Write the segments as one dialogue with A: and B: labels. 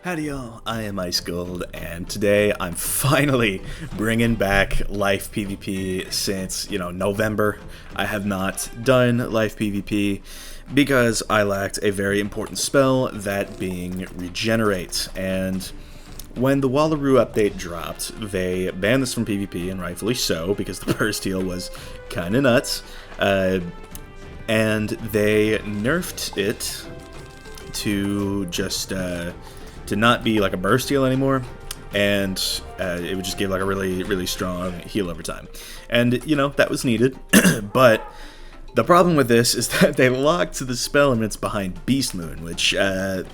A: Howdy y'all, I am Ice Gold, and today I'm finally bringing back Life PvP since, November. I have not done Life PvP because I lacked a very important spell, that being Regenerate. And when the Wallaru update dropped, they banned this from PvP, and rightfully so, because the burst heal was kinda nuts. And they nerfed it to just, to not be like a burst heal anymore, and it would just give like a really strong heal over time. And that was needed. But the problem with this is that they locked the spell and it's behind Beast Moon, which I'm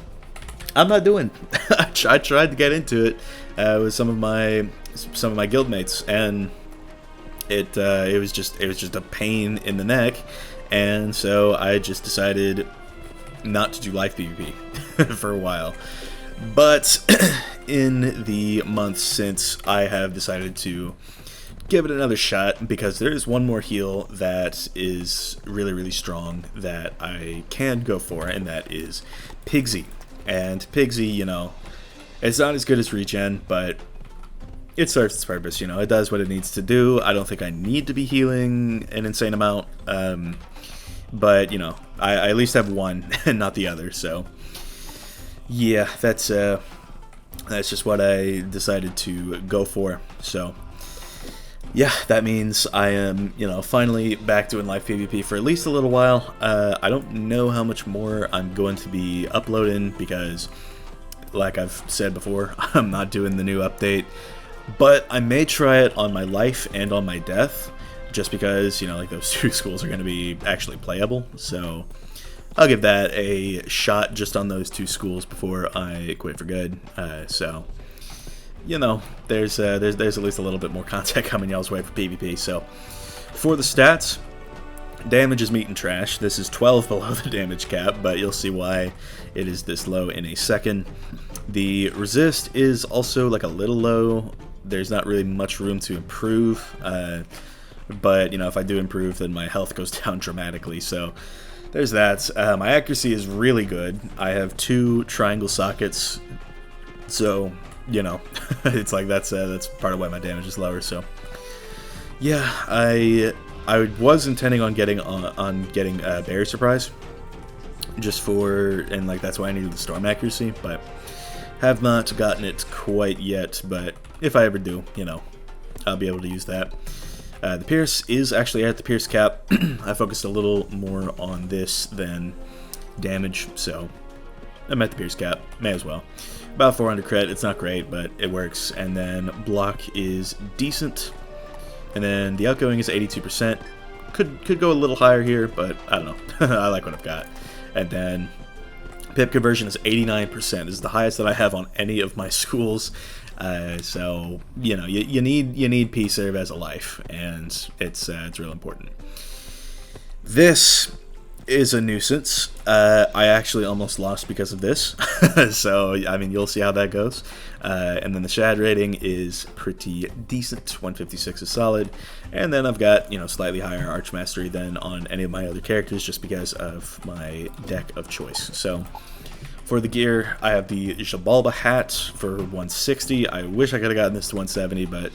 A: not doing. I tried to get into it with some of my guildmates, and it was just a pain in the neck, and so I just decided not to do Life PvP for a while. But in the months since, I have decided to give it another shot, because there is one more heal that is really strong that I can go for, and that is Pigsy. And Pigsy, it's not as good as regen, but it serves its purpose. It does what it needs to do. I don't think I need to be healing an insane amount, but I at least have one and not the other, so yeah, that's just what I decided to go for. So yeah, that means I am, finally back doing Live PvP for at least a little while. I don't know how much more I'm going to be uploading, because, like I've said before, I'm not doing the new update. But I may try it on my life and on my death, just because, like those two schools are going to be actually playable. So I'll give that a shot just on those two schools before I quit for good. So, there's at least a little bit more content coming y'all's way for PvP. So, for the stats, damage is meat and trash. This is 12 below the damage cap, but you'll see why it is this low in a second. The resist is also like a little low. There's not really much room to improve, but if I do improve, then my health goes down dramatically. So there's that. My accuracy is really good. I have 2 triangle sockets, so it's like that's part of why my damage is lower. So yeah, I was intending on getting Berry Surprise, just for, and like that's why I needed the Storm accuracy, but have not gotten it quite yet. But if I ever do, I'll be able to use that. The Pierce is actually at the Pierce cap. I focused a little more on this than damage, so I'm at the Pierce cap. May as well. About 400 crit. It's not great, but it works. And then block is decent. And then the outgoing is 82%. Could go a little higher here, but I don't know. I like what I've got. And then pip conversion is 89%. This is the highest that I have on any of my schools. So you need P-Serve as a life, and it's real important. This is a nuisance. I actually almost lost because of this. So I mean, you'll see how that goes. And then the shad rating is pretty decent. 156 is solid, and then I've got slightly higher arch mastery than on any of my other characters, just because of my deck of choice. So for the gear, I have the Jabalba hat for 160. I wish I could have gotten this to 170, but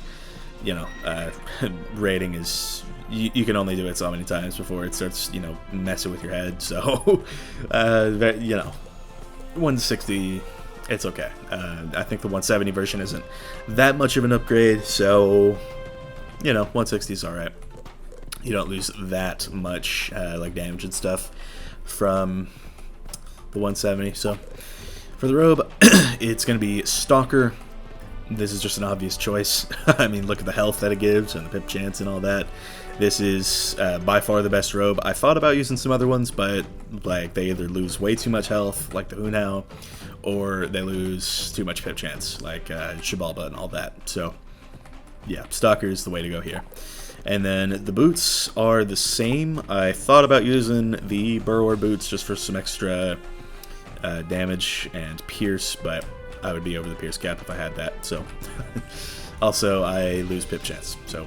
A: rating is, you can only do it so many times before it starts messing with your head. So 160, it's okay. I think the 170 version isn't that much of an upgrade, so 160 is alright. You don't lose that much like damage and stuff from the 170. So for the robe, it's going to be Stalker. This is just an obvious choice. I mean, look at the health that it gives and the pip chance and all that. This is by far the best robe. I thought about using some other ones, but like they either lose way too much health, like the Hunao, or they lose too much pip chance, like Shabalba and all that. So yeah, Stalker is the way to go here. And then the boots are the same. I thought about using the Burrower boots just for some extra damage and pierce, but I would be over the pierce cap if I had that. So also I lose pip chance, so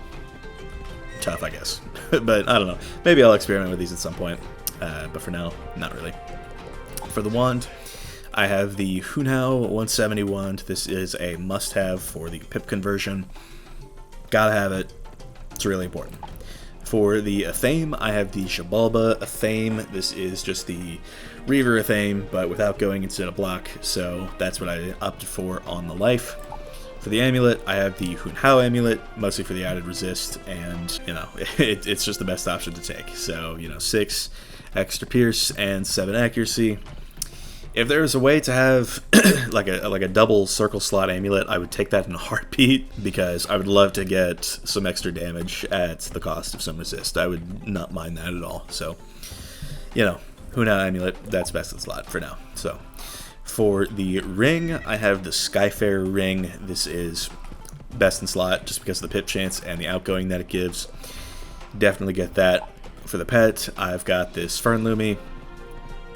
A: tough, I guess. But I don't know, maybe I'll experiment with these at some point, but for now, not really. For the wand, I have the Hunhao 171. This is a must-have for the pip conversion. Gotta have it. It's really important. For the Athame, I have the Shabalba Athame. This is just the Reaver Athame, but without going into a block, so that's what I opted for on the life. For the amulet, I have the Hunhao amulet, mostly for the added resist, and, you know, it's just the best option to take. So, you know, 6 extra pierce and 7 accuracy. If there was a way to have like a double circle slot amulet, I would take that in a heartbeat, because I would love to get some extra damage at the cost of some resist. I would not mind that at all. So, you know, Hunhao amulet, that's best in slot for now. So, for the ring, I have the Skyfarer ring. This is best in slot just because of the pip chance and the outgoing that it gives. Definitely get that. For the pet, I've got this Fern Lumi.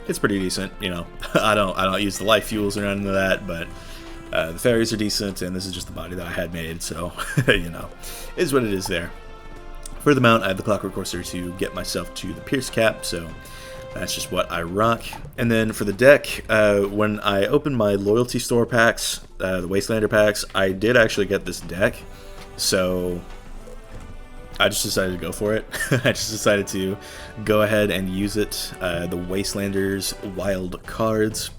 A: It's pretty decent, you know. I don't use the life fuels or none of that, but the fairies are decent, and this is just the body that I had made, so you know, it is what it is there. For the mount, I have the Clockwork Courser to get myself to the Pierce Cap, so that's just what I rock. And then for the deck, when I opened my loyalty store packs, the Wastelander packs, I did actually get this deck, so I just decided to go for it. I just decided to go ahead and use it, the Wastelanders wild cards,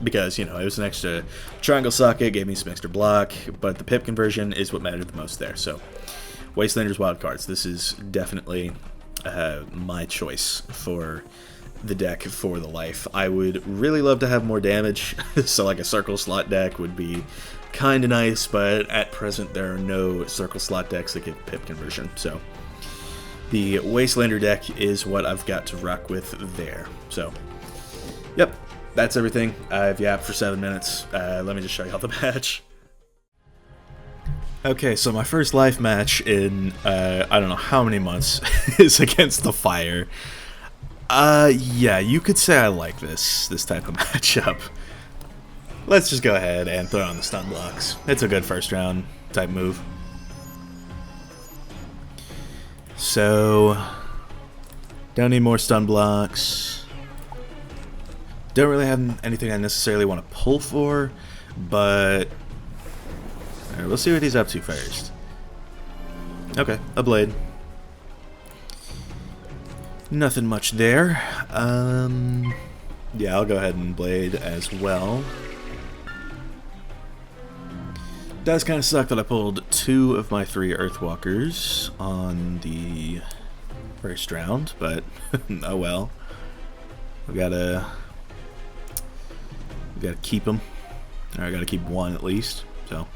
A: because, you know, it was an extra triangle socket, gave me some extra block, but the pip conversion is what mattered the most there. So, Wastelanders wild cards, this is definitely my choice for the deck for the life. I would really love to have more damage, so like a circle slot deck would be kind of nice, but at present there are no circle slot decks that get pip conversion, so the Wastelander deck is what I've got to rock with there. So, yep, that's everything. I've yapped for 7 minutes. Let me just show y'all the match. Okay, so my first life match in, I don't know how many months, is against the Fire. Yeah, you could say I like this type of matchup. Let's just go ahead and throw on the stun blocks. It's a good first round type move. So, don't need more stun blocks. Don't really have anything I necessarily want to pull for, but alright, we'll see what he's up to first. Okay, a blade. Nothing much there. Yeah, I'll go ahead and blade as well. Does kind of suck that I pulled 2 of my 3 Earthwalkers on the first round, but oh well. We gotta keep them. Or I gotta keep 1 at least. So,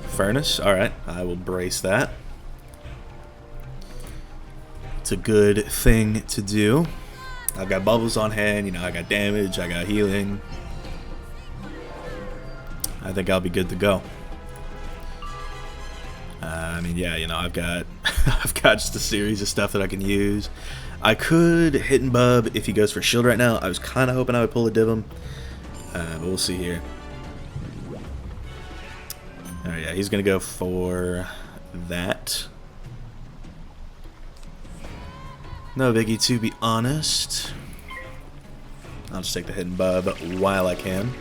A: Furnace. All right, I will brace that. It's a good thing to do. I've got bubbles on hand. You know, I got damage. I got healing. I think I'll be good to go. I mean, yeah, you know, I've got just a series of stuff that I can use. I could hit and bub if he goes for shield right now. I was kind of hoping I would pull a Divum, but we'll see here. Oh yeah, he's gonna go for that. No biggie, to be honest. I'll just take the hit and bub while I can.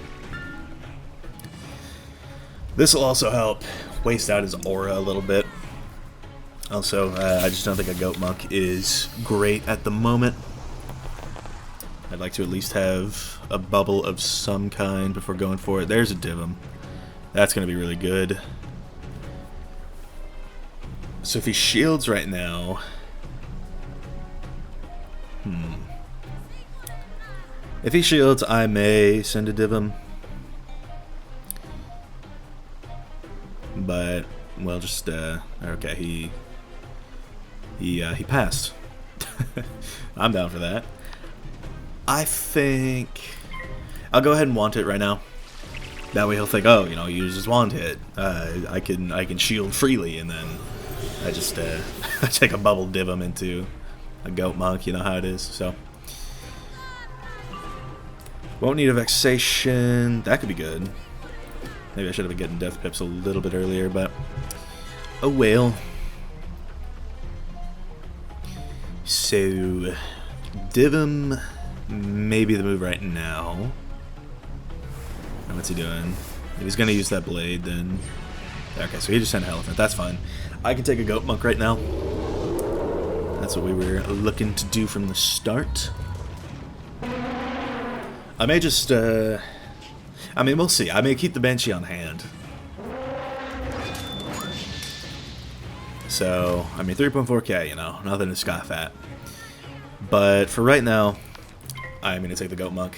A: This will also help waste out his aura a little bit. Also, I just don't think a Goat Monk is great at the moment. I'd like to at least have a bubble of some kind before going for it. There's a Divum. That's going to be really good. So if he shields right now... If he shields, I may send a Divum. But, well, just, okay, he passed. I'm down for that. I think I'll go ahead and want it right now. That way he'll think, oh, you know, he uses want hit. I can shield freely, and then I just I take a bubble Divum into a Goat Monk. You know how it is. So won't need a Vexation. That could be good. Maybe I should have been getting Death Pips a little bit earlier, but oh well. So Div maybe the move right now. And what's he doing? If he's going to use that blade, then... Okay, so he just sent an elephant. That's fine. I can take a goat monk right now. That's what we were looking to do from the start. I may just... I mean, we'll see. I may keep the Banshee on hand. So, I mean, 3.4k, you know, nothing to scoff at. But for right now, I'm going to take the goat monk.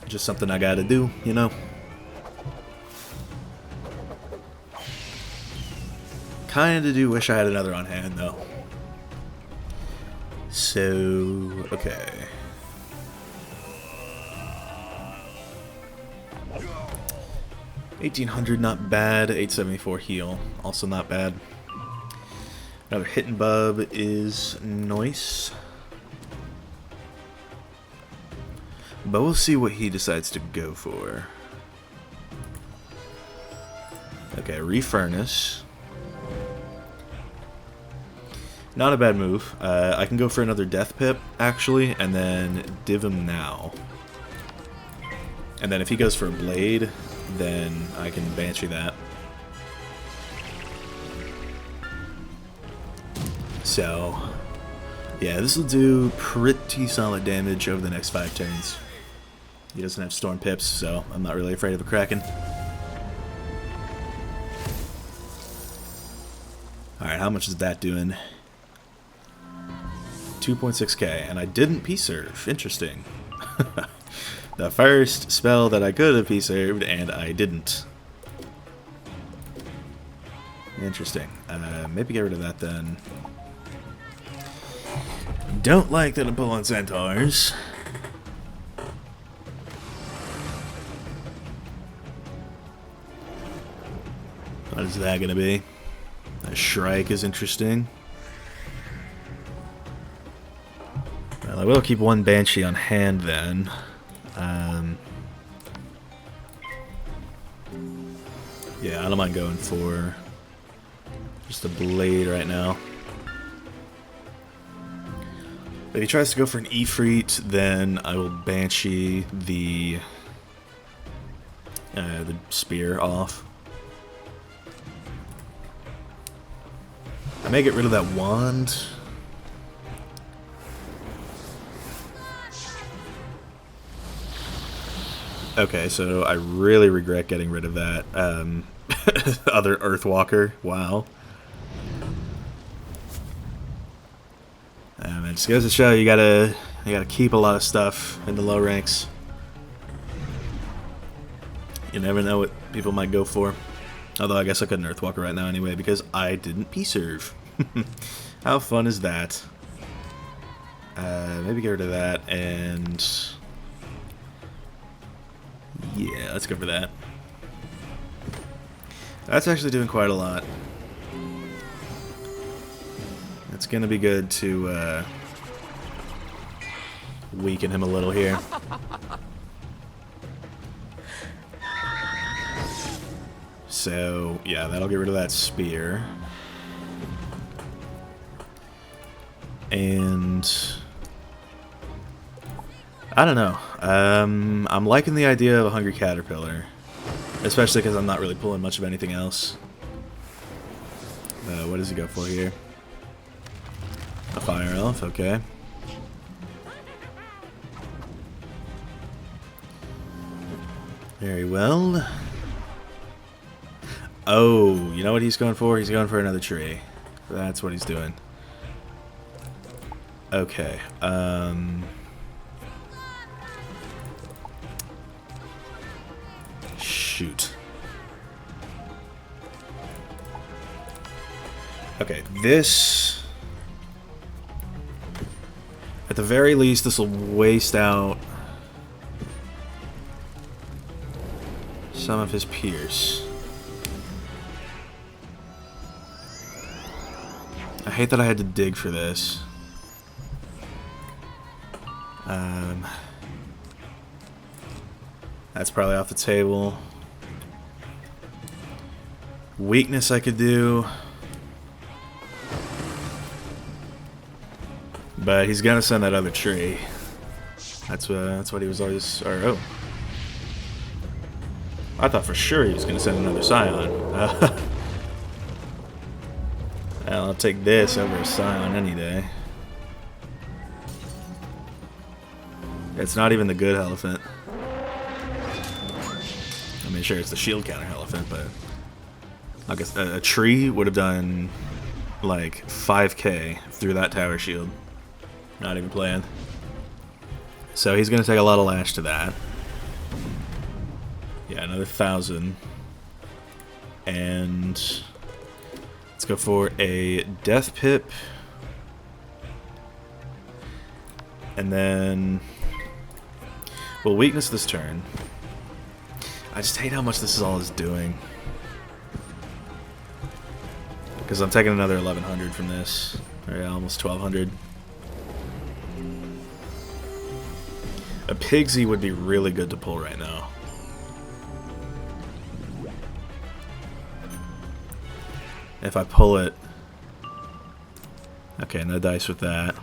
A: Just something I gotta do, you know. Kinda do wish I had another on hand, though. So, okay. $1,800, not bad. 874 heal, also not bad. Another hit and bub is nice. But we'll see what he decides to go for. Okay, refurnace. Not a bad move. I can go for another death pip, actually, and then div him now. And then if he goes for a blade, then I can Banshee that. So, yeah, this will do pretty solid damage over the next 5 turns. He doesn't have storm pips, so I'm not really afraid of a Kraken. Alright, how much is that doing? 2.6k, and I didn't P-serve. Interesting. The first spell that I could have P-served, and I didn't. Interesting. Maybe get rid of that then. Don't like that I'm pulling centaurs. What is that gonna be? A Shrike is interesting. Well, I will keep one Banshee on hand then. Yeah, I don't mind going for just a blade right now. If he tries to go for an Ifrit, then I will Banshee the spear off. I may get rid of that wand. Okay, so I really regret getting rid of that other Earthwalker. Wow. It just goes to show you gotta keep a lot of stuff in the low ranks. You never know what people might go for. Although I guess I couldn't Earthwalker right now anyway because I didn't P-serve. How fun is that? Maybe get rid of that and... yeah, let's go for that. That's actually doing quite a lot. It's gonna be good to weaken him a little here. So, yeah, that'll get rid of that spear. And... I don't know. I'm liking the idea of a Hungry Caterpillar. Especially because I'm not really pulling much of anything else. What does he go for here? A Fire Elf, okay. Very well. Oh, you know what he's going for? He's going for another tree. That's what he's doing. Okay, shoot. Okay, this... at the very least, this will waste out some of his Pierce. I hate that I had to dig for this. That's probably off the table. Weakness I could do. But he's gonna send that other tree. That's what he was always. Or oh, I thought for sure he was gonna send another Scion. Well, I'll take this over a Scion any day. It's not even the good elephant. I mean, sure, it's the shield counter elephant, but I guess a tree would have done like 5k through that tower shield. Not even playing. So he's gonna take a lot of lash to that. Yeah, another 1,000. And let's go for a death pip. And then we'll weakness this turn. I just hate how much this is all is doing. Because I'm taking another 1,100 from this. Or yeah, almost 1,200. A Pigsy would be really good to pull right now. If I pull it... Okay, no dice with that.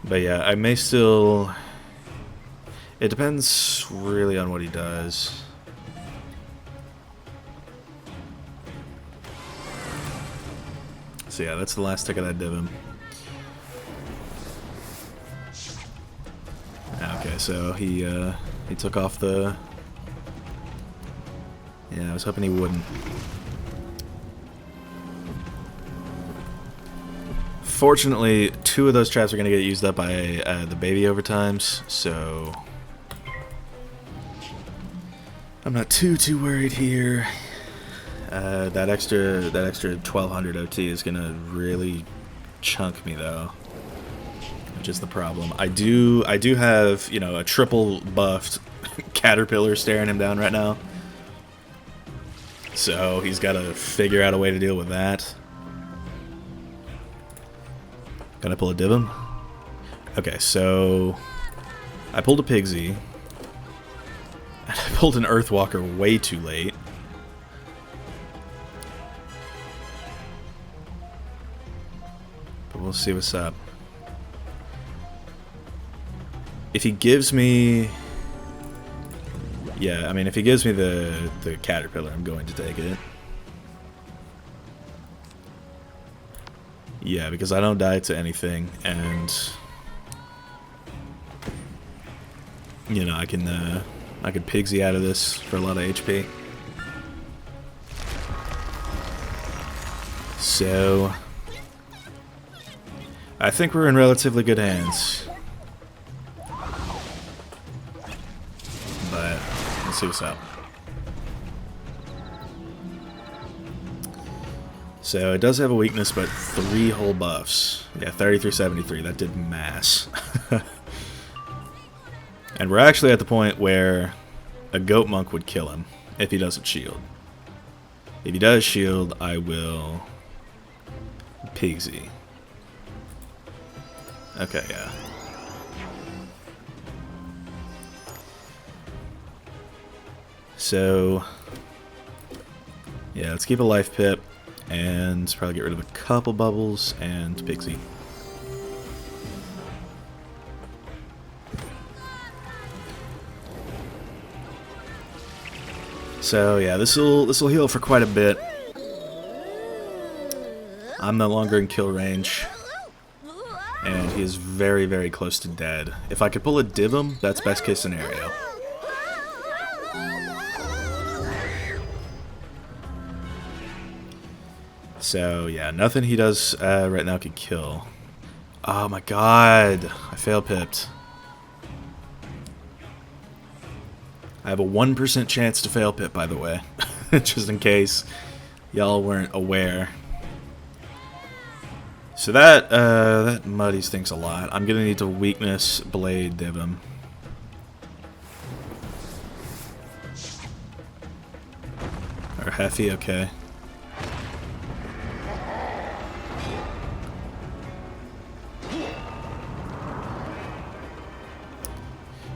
A: But yeah, I may still... It depends really on what he does. So yeah, that's the last ticket I div him. Okay, so he took off the... Yeah, I was hoping he wouldn't. Fortunately, 2 of those traps are going to get used up by the baby overtimes, so... I'm not too worried here. That extra 1,200 OT is gonna really chunk me though, which is the problem. I do have, you know, a triple buffed caterpillar staring him down right now, so he's got to figure out a way to deal with that. Gonna pull a div him? Okay, so I pulled a Pigsy. I pulled an Earthwalker way too late. But we'll see what's up. If he gives me... Yeah, I mean, if he gives me the caterpillar, I'm going to take it. Yeah, because I don't die to anything, and... You know, I can Pigsy out of this for a lot of HP. So... I think we're in relatively good hands. But, let's see what's up. So, it does have a weakness, but 3 whole buffs. Yeah, 33-73, that did mass. And we're actually at the point where a goat monk would kill him if he doesn't shield. If he does shield, I will Pigsy. Okay, yeah. So, yeah, let's keep a life pip and probably get rid of a couple bubbles and Pigsy. So yeah, this will heal for quite a bit. I'm no longer in kill range, and he is very, very close to dead. If I could pull a div him, that's best case scenario. So yeah, nothing he does right now can kill. Oh my god, I fail pipped. I have a 1% chance to fail pip, by the way, just in case y'all weren't aware. So that muddies things a lot. I'm gonna need to weakness blade div him. Or Heffy, okay.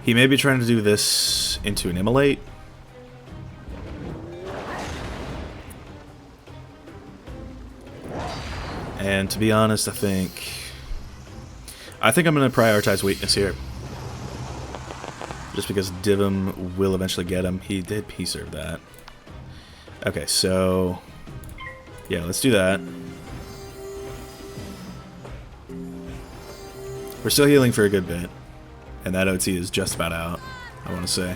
A: He may be trying to do this into an immolate. And to be honest, I think I'm going to prioritize weakness here. Just because Divum will eventually get him. He did P-serve that. Okay, so yeah, let's do that. We're still healing for a good bit. And that OT is just about out, I want to say.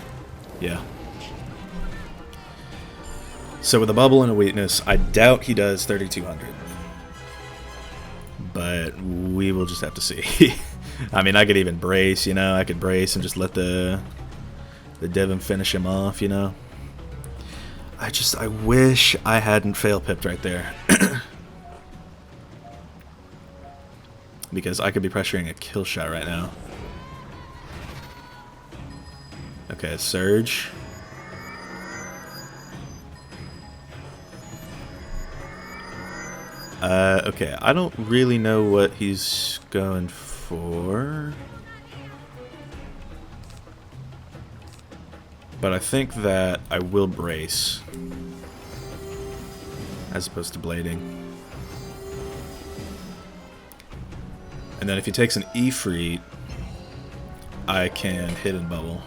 A: Yeah. So with a bubble and a weakness, I doubt he does 3,200. But we will just have to see. I mean, I could even brace, you know. I could brace and just let the Devon finish him off, you know. I wish I hadn't fail pipped right there. Because I could be pressuring a kill shot right now. Okay, Surge. Okay, I don't really know what he's going for. But I think that I will brace. As opposed to blading. And then if he takes an Ifrit, I can hit and bubble.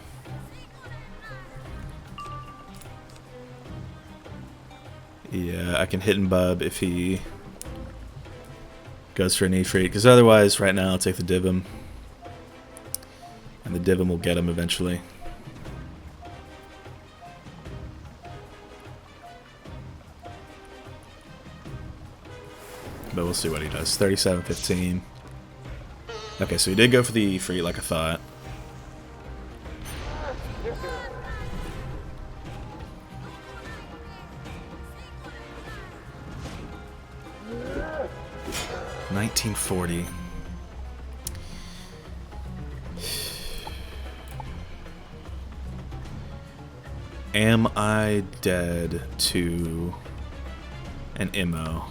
A: Yeah, I can hit and bub if he goes for an Ifrit, because otherwise, right now, I'll take the Divum. And the Divum will get him eventually. But we'll see what he does. 37-15. Okay, so he did go for the Ifrit like I thought. $19.40. Am I dead to an MO?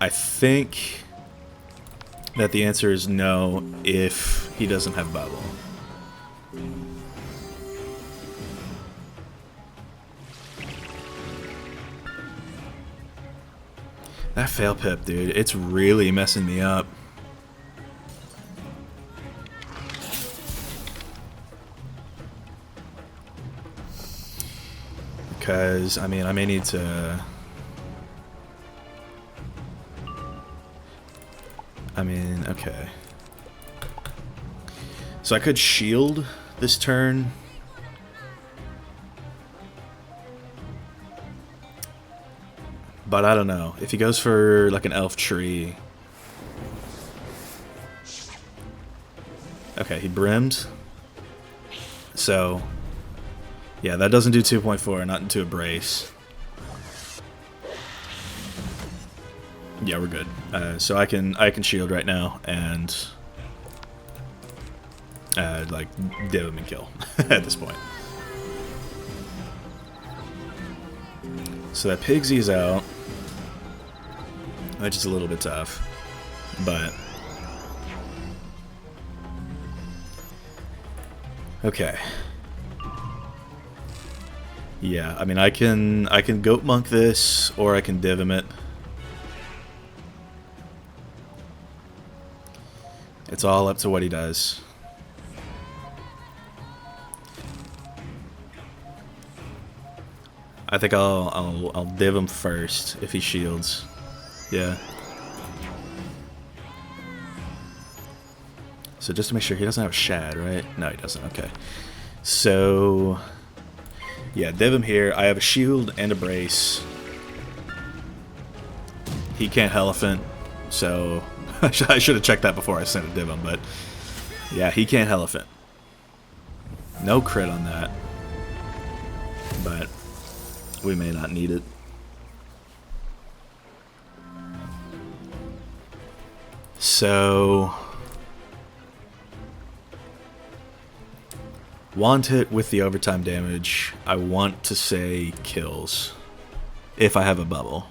A: I think that the answer is no if he doesn't have bubble. That fail pip, dude, it's really messing me up. Because, I mean, I may need to... I mean, okay. So I could shield this turn. But I don't know. If he goes for like an elf tree. Okay, he brimmed. So yeah, that doesn't do 2.4, not into a brace. Yeah, we're good. So I can shield right now and like div him and kill at this point. So that Pigsy is out, which is a little bit tough, but okay. Yeah, I mean I can goat monk this, or I can div him it. It's all up to what he does. I think I'll div him first if he shields. Yeah. So just to make sure he doesn't have a shad, right? No, he doesn't. Okay. So yeah, div him here. I have a shield and a brace. He can't elephant, so I should have checked that before I sent a div him, but yeah, he can't elephant. No crit on that, but we may not need it. So want it with the overtime damage. I want to say kills if I have a bubble.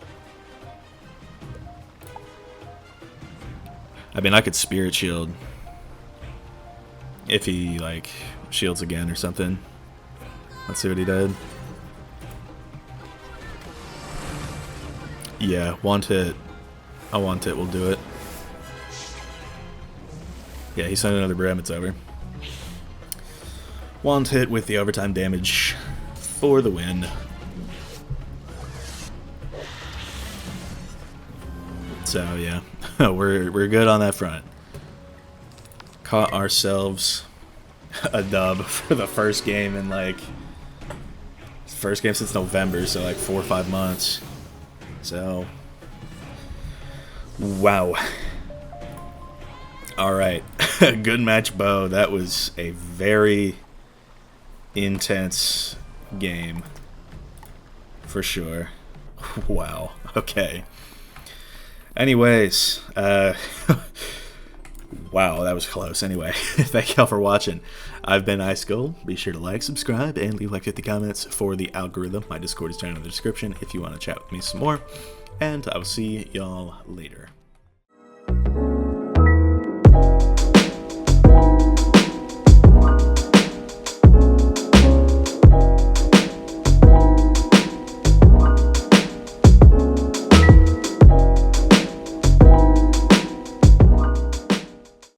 A: I mean, I could Spirit Shield if he, like, shields again or something. Let's see what he did. Yeah, want hit I want it. We'll do it. Yeah, he sent another brim. It's over. Want hit with the overtime damage for the win. So yeah, we're good on that front. Caught ourselves a dub for the first game in like first game since November, so like 4 or 5 months. So wow. All right, good match, Bo. That was a very intense game for sure. Wow. Okay. Anyways, wow, that was close. Anyway, thank y'all for watching. I've been iSkull. Be sure to like, subscribe, and leave like 50 comments for the algorithm. My Discord is down in the description if you want to chat with me some more. And I will see y'all later.